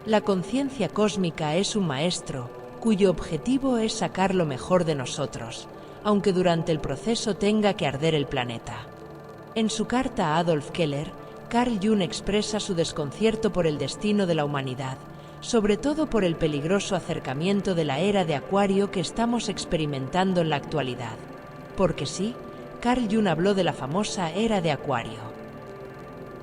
La conciencia cósmica es un maestro, cuyo objetivo es sacar lo mejor de nosotros, aunque durante el proceso tenga que arder el planeta. En su carta a Adolf Keller, Carl Jung expresa su desconcierto por el destino de la humanidad, sobre todo por el peligroso acercamiento de la era de Acuario que estamos experimentando en la actualidad. Porque sí, Carl Jung habló de la famosa era de Acuario.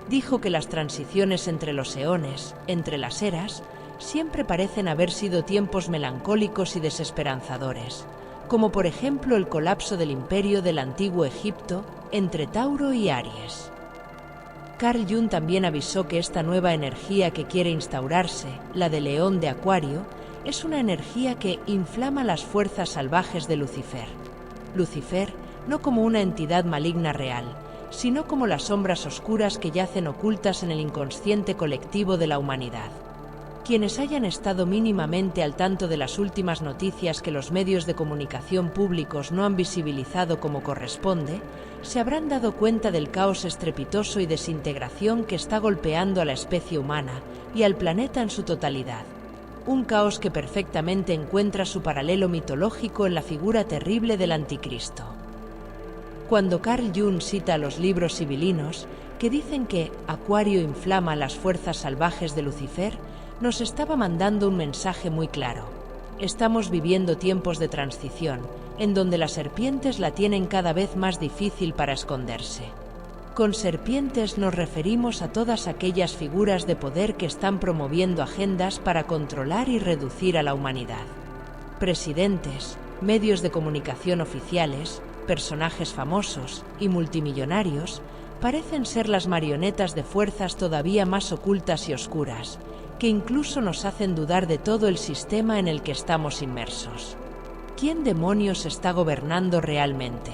Dijo que las transiciones entre los eones, entre las eras, siempre parecen haber sido tiempos melancólicos y desesperanzadores, como por ejemplo el colapso del imperio del antiguo Egipto entre Tauro y Aries. Carl Jung también avisó que esta nueva energía que quiere instaurarse, la de León de Acuario, es una energía que inflama las fuerzas salvajes de Lucifer. Lucifer no como una entidad maligna real, sino como las sombras oscuras que yacen ocultas en el inconsciente colectivo de la humanidad. Quienes hayan estado mínimamente al tanto de las últimas noticias que los medios de comunicación públicos no han visibilizado como corresponde, se habrán dado cuenta del caos estrepitoso y desintegración que está golpeando a la especie humana y al planeta en su totalidad. Un caos que perfectamente encuentra su paralelo mitológico en la figura terrible del Anticristo. Cuando Carl Jung cita los libros sibilinos, que dicen que Acuario inflama las fuerzas salvajes de Lucifer, nos estaba mandando un mensaje muy claro. Estamos viviendo tiempos de transición, en donde las serpientes la tienen cada vez más difícil para esconderse. Con serpientes nos referimos a todas aquellas figuras de poder que están promoviendo agendas para controlar y reducir a la humanidad. Presidentes, medios de comunicación oficiales, personajes famosos y multimillonarios parecen ser las marionetas de fuerzas todavía más ocultas y oscuras, que incluso nos hacen dudar de todo el sistema en el que estamos inmersos. ¿Quién demonios está gobernando realmente?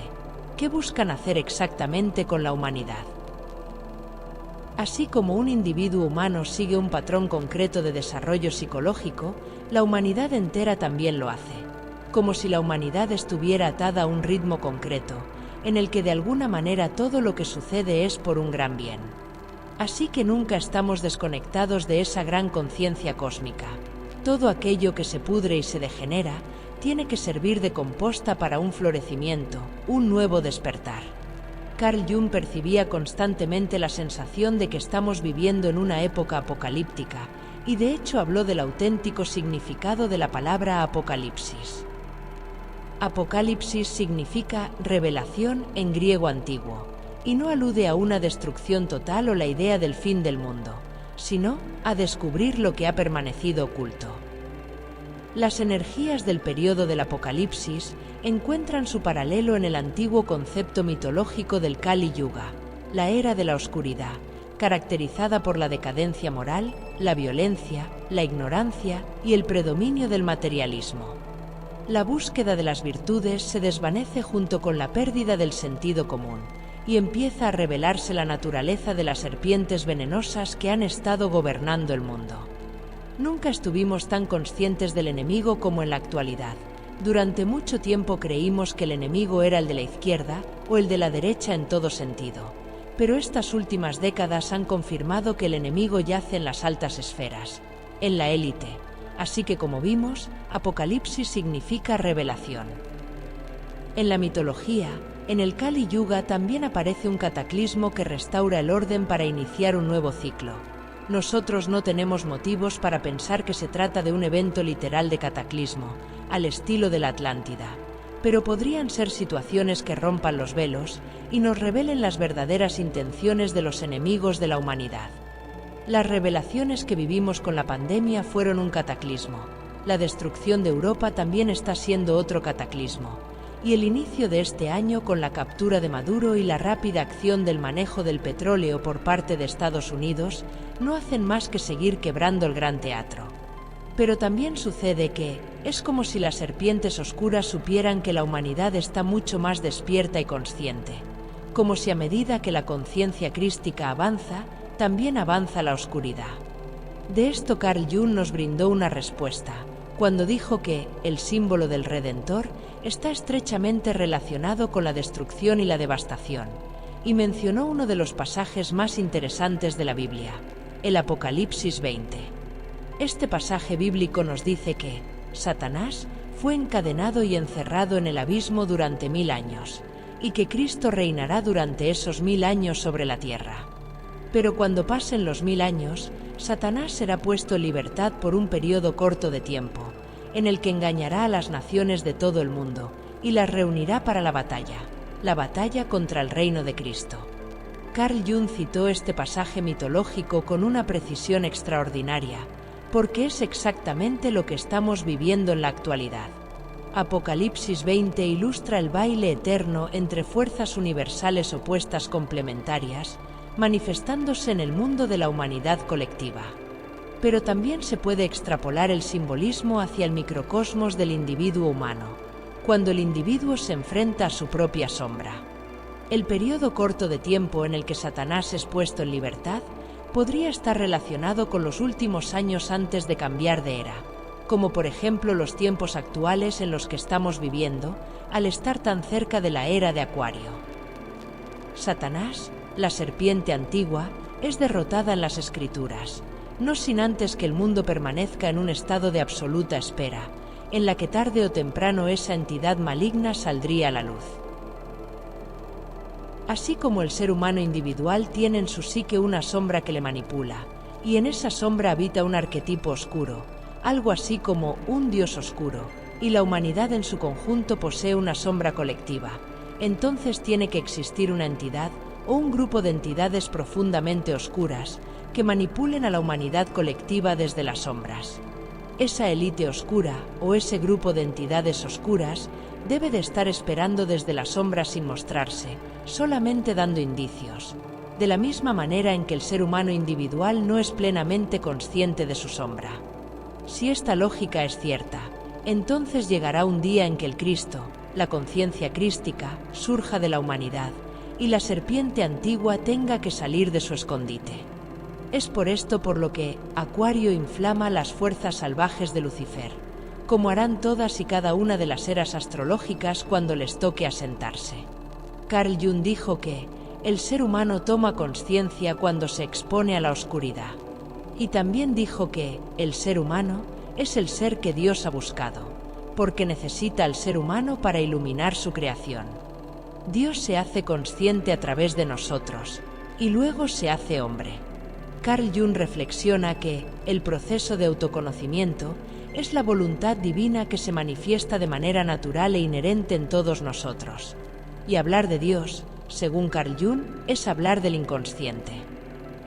¿Qué buscan hacer exactamente con la humanidad? Así como un individuo humano sigue un patrón concreto de desarrollo psicológico, la humanidad entera también lo hace, como si la humanidad estuviera atada a un ritmo concreto, en el que de alguna manera todo lo que sucede es por un gran bien. Así que nunca estamos desconectados de esa gran conciencia cósmica. Todo aquello que se pudre y se degenera tiene que servir de composta para un florecimiento, un nuevo despertar. Carl Jung percibía constantemente la sensación de que estamos viviendo en una época apocalíptica, y de hecho habló del auténtico significado de la palabra apocalipsis. Apocalipsis significa revelación en griego antiguo, y no alude a una destrucción total o la idea del fin del mundo, sino a descubrir lo que ha permanecido oculto. Las energías del periodo del Apocalipsis encuentran su paralelo en el antiguo concepto mitológico del Kali Yuga, la era de la oscuridad, caracterizada por la decadencia moral, la violencia, la ignorancia y el predominio del materialismo. La búsqueda de las virtudes se desvanece junto con la pérdida del sentido común, y empieza a revelarse la naturaleza de las serpientes venenosas que han estado gobernando el mundo. Nunca estuvimos tan conscientes del enemigo como en la actualidad. Durante mucho tiempo creímos que el enemigo era el de la izquierda o el de la derecha en todo sentido, pero estas últimas décadas han confirmado que el enemigo yace en las altas esferas, en la élite. Así que, como vimos, Apocalipsis significa revelación. En la mitología, en el Kali Yuga también aparece un cataclismo que restaura el orden para iniciar un nuevo ciclo. Nosotros no tenemos motivos para pensar que se trata de un evento literal de cataclismo, al estilo de la Atlántida, pero podrían ser situaciones que rompan los velos y nos revelen las verdaderas intenciones de los enemigos de la humanidad. Las revelaciones que vivimos con la pandemia fueron un cataclismo. La destrucción de Europa también está siendo otro cataclismo. Y el inicio de este año con la captura de Maduro y la rápida acción del manejo del petróleo por parte de Estados Unidos no hacen más que seguir quebrando el gran teatro. Pero también sucede que es como si las serpientes oscuras supieran que la humanidad está mucho más despierta y consciente, como si a medida que la conciencia crística avanza, también avanza la oscuridad. De esto Carl Jung nos brindó una respuesta, cuando dijo que el símbolo del Redentor está estrechamente relacionado con la destrucción y la devastación, y mencionó uno de los pasajes más interesantes de la Biblia, el Apocalipsis 20. Este pasaje bíblico nos dice que Satanás fue encadenado y encerrado en el abismo durante 1000 años, y que Cristo reinará durante esos 1000 años sobre la tierra. Pero cuando pasen los 1000 años, Satanás será puesto en libertad por un periodo corto de tiempo, en el que engañará a las naciones de todo el mundo y las reunirá para la batalla contra el reino de Cristo. Carl Jung citó este pasaje mitológico con una precisión extraordinaria, porque es exactamente lo que estamos viviendo en la actualidad. Apocalipsis 20 ilustra el baile eterno entre fuerzas universales opuestas complementarias, manifestándose en el mundo de la humanidad colectiva. Pero también se puede extrapolar el simbolismo hacia el microcosmos del individuo humano, cuando el individuo se enfrenta a su propia sombra. El periodo corto de tiempo en el que Satanás es puesto en libertad podría estar relacionado con los últimos años antes de cambiar de era, como por ejemplo los tiempos actuales en los que estamos viviendo, al estar tan cerca de la era de Acuario. Satanás, la serpiente antigua, es derrotada en las Escrituras, no sin antes que el mundo permanezca en un estado de absoluta espera, en la que tarde o temprano esa entidad maligna saldría a la luz. Así como el ser humano individual tiene en su psique una sombra que le manipula, y en esa sombra habita un arquetipo oscuro, algo así como un dios oscuro, y la humanidad en su conjunto posee una sombra colectiva, entonces tiene que existir una entidad o un grupo de entidades profundamente oscuras que manipulen a la humanidad colectiva desde las sombras. Esa élite oscura o ese grupo de entidades oscuras debe de estar esperando desde las sombras sin mostrarse, solamente dando indicios, de la misma manera en que el ser humano individual no es plenamente consciente de su sombra. Si esta lógica es cierta, entonces llegará un día en que el Cristo, la conciencia crística, surja de la humanidad y la serpiente antigua tenga que salir de su escondite. Es por esto por lo que Acuario inflama las fuerzas salvajes de Lucifer, como harán todas y cada una de las eras astrológicas cuando les toque asentarse. Carl Jung dijo que el ser humano toma conciencia cuando se expone a la oscuridad. Y también dijo que el ser humano es el ser que Dios ha buscado, porque necesita al ser humano para iluminar su creación. Dios se hace consciente a través de nosotros, y luego se hace hombre. Carl Jung reflexiona que el proceso de autoconocimiento es la voluntad divina que se manifiesta de manera natural e inherente en todos nosotros. Y hablar de Dios, según Carl Jung, es hablar del inconsciente.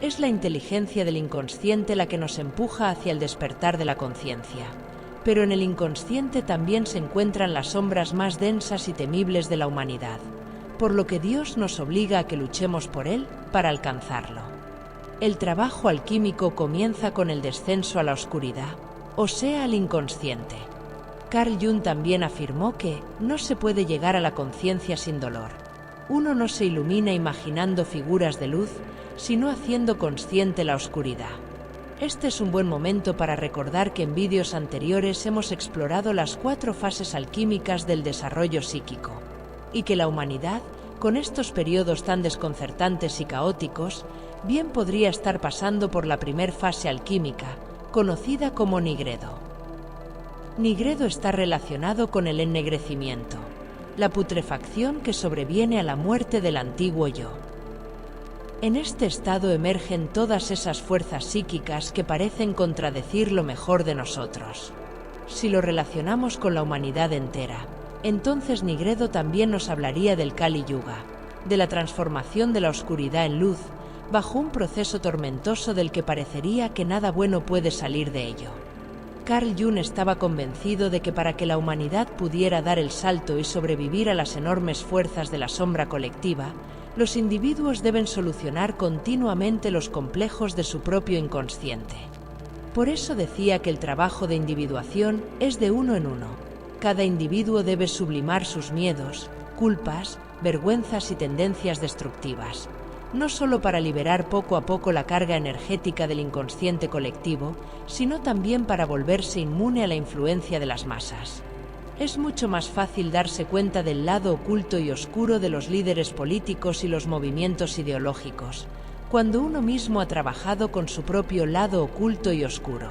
Es la inteligencia del inconsciente la que nos empuja hacia el despertar de la conciencia. Pero en el inconsciente también se encuentran las sombras más densas y temibles de la humanidad, por lo que Dios nos obliga a que luchemos por él para alcanzarlo. El trabajo alquímico comienza con el descenso a la oscuridad, o sea, al inconsciente. Carl Jung también afirmó que no se puede llegar a la conciencia sin dolor. Uno no se ilumina imaginando figuras de luz, sino haciendo consciente la oscuridad. Este es un buen momento para recordar que en vídeos anteriores hemos explorado las 4 fases alquímicas del desarrollo psíquico, y que la humanidad, con estos periodos tan desconcertantes y caóticos, bien podría estar pasando por la primer fase alquímica, conocida como nigredo. Nigredo está relacionado con el ennegrecimiento, la putrefacción que sobreviene a la muerte del antiguo yo. En este estado emergen todas esas fuerzas psíquicas que parecen contradecir lo mejor de nosotros. Si lo relacionamos con la humanidad entera, entonces Nigredo también nos hablaría del Kali Yuga, de la transformación de la oscuridad en luz, bajo un proceso tormentoso del que parecería que nada bueno puede salir de ello. Carl Jung estaba convencido de que para que la humanidad pudiera dar el salto y sobrevivir a las enormes fuerzas de la sombra colectiva, los individuos deben solucionar continuamente los complejos de su propio inconsciente. Por eso decía que el trabajo de individuación es de uno en uno. Cada individuo debe sublimar sus miedos, culpas, vergüenzas y tendencias destructivas, no solo para liberar poco a poco la carga energética del inconsciente colectivo, sino también para volverse inmune a la influencia de las masas. Es mucho más fácil darse cuenta del lado oculto y oscuro de los líderes políticos y los movimientos ideológicos, cuando uno mismo ha trabajado con su propio lado oculto y oscuro.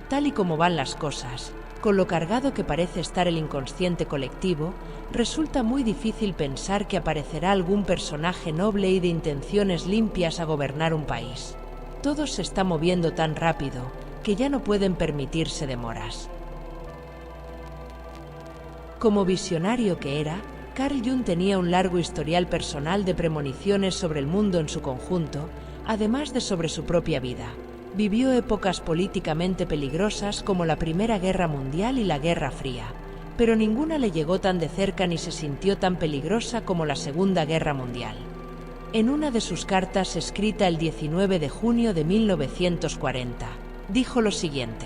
Tal y como van las cosas, con lo cargado que parece estar el inconsciente colectivo, resulta muy difícil pensar que aparecerá algún personaje noble y de intenciones limpias a gobernar un país. Todo se está moviendo tan rápido que ya no pueden permitirse demoras. Como visionario que era, Carl Jung tenía un largo historial personal de premoniciones sobre el mundo en su conjunto, además de sobre su propia vida. Vivió épocas políticamente peligrosas como la Primera Guerra Mundial y la Guerra Fría, pero ninguna le llegó tan de cerca ni se sintió tan peligrosa como la Segunda Guerra Mundial. En una de sus cartas escrita el 19 de junio de 1940, dijo lo siguiente: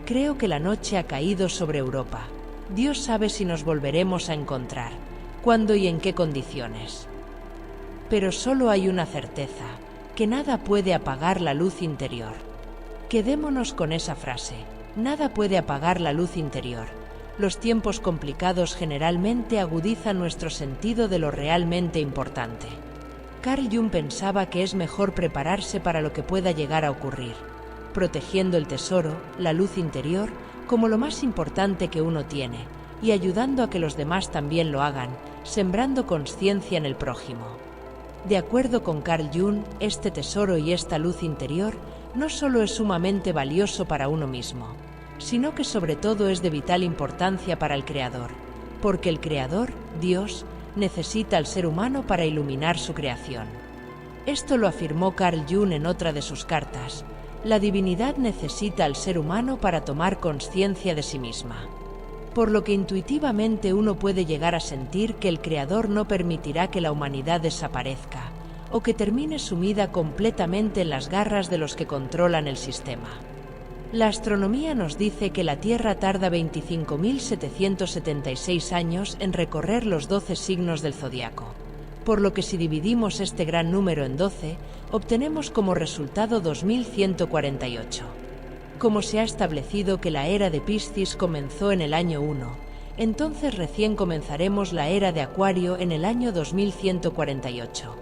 «Creo que la noche ha caído sobre Europa. Dios sabe si nos volveremos a encontrar, cuándo y en qué condiciones. Pero solo hay una certeza, que nada puede apagar la luz interior». Quedémonos con esa frase: nada puede apagar la luz interior. Los tiempos complicados generalmente agudizan nuestro sentido de lo realmente importante. Carl Jung pensaba que es mejor prepararse para lo que pueda llegar a ocurrir, protegiendo el tesoro, la luz interior, como lo más importante que uno tiene, y ayudando a que los demás también lo hagan, sembrando conciencia en el prójimo. De acuerdo con Carl Jung, este tesoro y esta luz interior no solo es sumamente valioso para uno mismo, sino que sobre todo es de vital importancia para el Creador, porque el Creador, Dios, necesita al ser humano para iluminar su creación. Esto lo afirmó Carl Jung en otra de sus cartas: la divinidad necesita al ser humano para tomar conciencia de sí misma. Por lo que intuitivamente uno puede llegar a sentir que el Creador no permitirá que la humanidad desaparezca, o que termine sumida completamente en las garras de los que controlan el sistema. La astronomía nos dice que la Tierra tarda 25.776 años en recorrer los 12 signos del zodiaco, por lo que si dividimos este gran número en 12, obtenemos como resultado 2148. Como se ha establecido que la era de Piscis comenzó en el año 1, entonces recién comenzaremos la era de Acuario en el año 2148.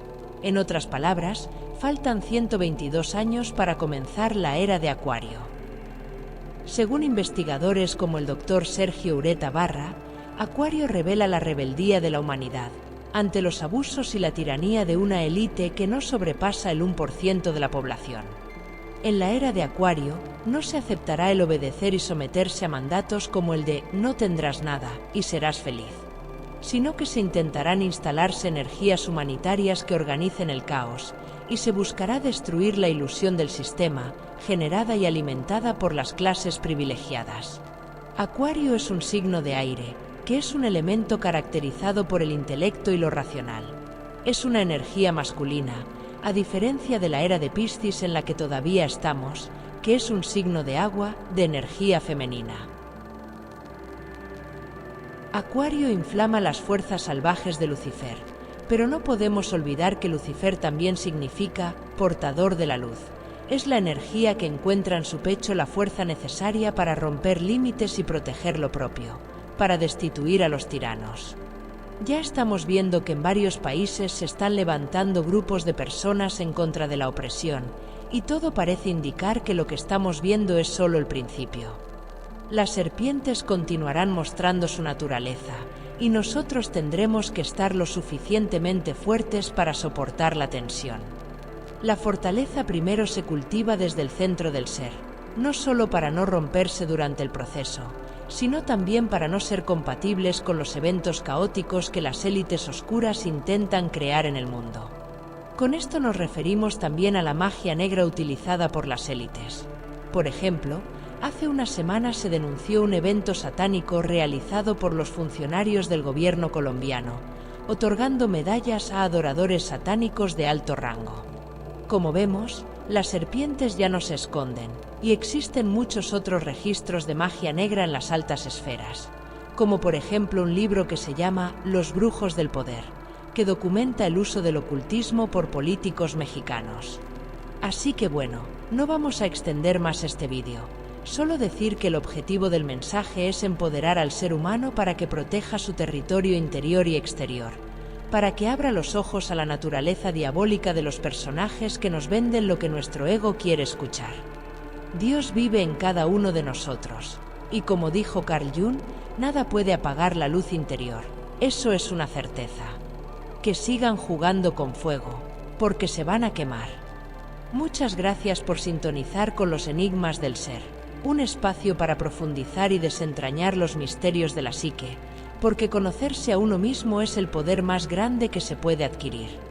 En otras palabras, faltan 122 años para comenzar la era de Acuario. Según investigadores como el Dr. Sergio Ureta Barra, Acuario revela la rebeldía de la humanidad ante los abusos y la tiranía de una élite que no sobrepasa el 1% de la población. En la era de Acuario, no se aceptará el obedecer y someterse a mandatos como el de «no tendrás nada y serás feliz», sino que se intentarán instalarse energías humanitarias que organicen el caos, y se buscará destruir la ilusión del sistema, generada y alimentada por las clases privilegiadas. Acuario es un signo de aire, que es un elemento caracterizado por el intelecto y lo racional. Es una energía masculina, a diferencia de la era de Piscis en la que todavía estamos, que es un signo de agua, de energía femenina. Acuario inflama las fuerzas salvajes de Lucifer, pero no podemos olvidar que Lucifer también significa portador de la luz. Es la energía que encuentra en su pecho la fuerza necesaria para romper límites y proteger lo propio, para destituir a los tiranos. Ya estamos viendo que en varios países se están levantando grupos de personas en contra de la opresión, y todo parece indicar que lo que estamos viendo es solo el principio. Las serpientes continuarán mostrando su naturaleza, y nosotros tendremos que estar lo suficientemente fuertes para soportar la tensión. La fortaleza primero se cultiva desde el centro del ser, no solo para no romperse durante el proceso, sino también para no ser compatibles con los eventos caóticos que las élites oscuras intentan crear en el mundo. Con esto nos referimos también a la magia negra utilizada por las élites. Por ejemplo, hace unas semanas se denunció un evento satánico realizado por los funcionarios del gobierno colombiano, otorgando medallas a adoradores satánicos de alto rango. Como vemos, las serpientes ya no se esconden, y existen muchos otros registros de magia negra en las altas esferas, como por ejemplo un libro que se llama Los brujos del poder, que documenta el uso del ocultismo por políticos mexicanos. Así que bueno, no vamos a extender más este vídeo. Solo decir que el objetivo del mensaje es empoderar al ser humano para que proteja su territorio interior y exterior, para que abra los ojos a la naturaleza diabólica de los personajes que nos venden lo que nuestro ego quiere escuchar. Dios vive en cada uno de nosotros. Y como dijo Carl Jung, nada puede apagar la luz interior. Eso es una certeza. Que sigan jugando con fuego, porque se van a quemar. Muchas gracias por sintonizar con los enigmas del ser. Un espacio para profundizar y desentrañar los misterios de la psique, porque conocerse a uno mismo es el poder más grande que se puede adquirir.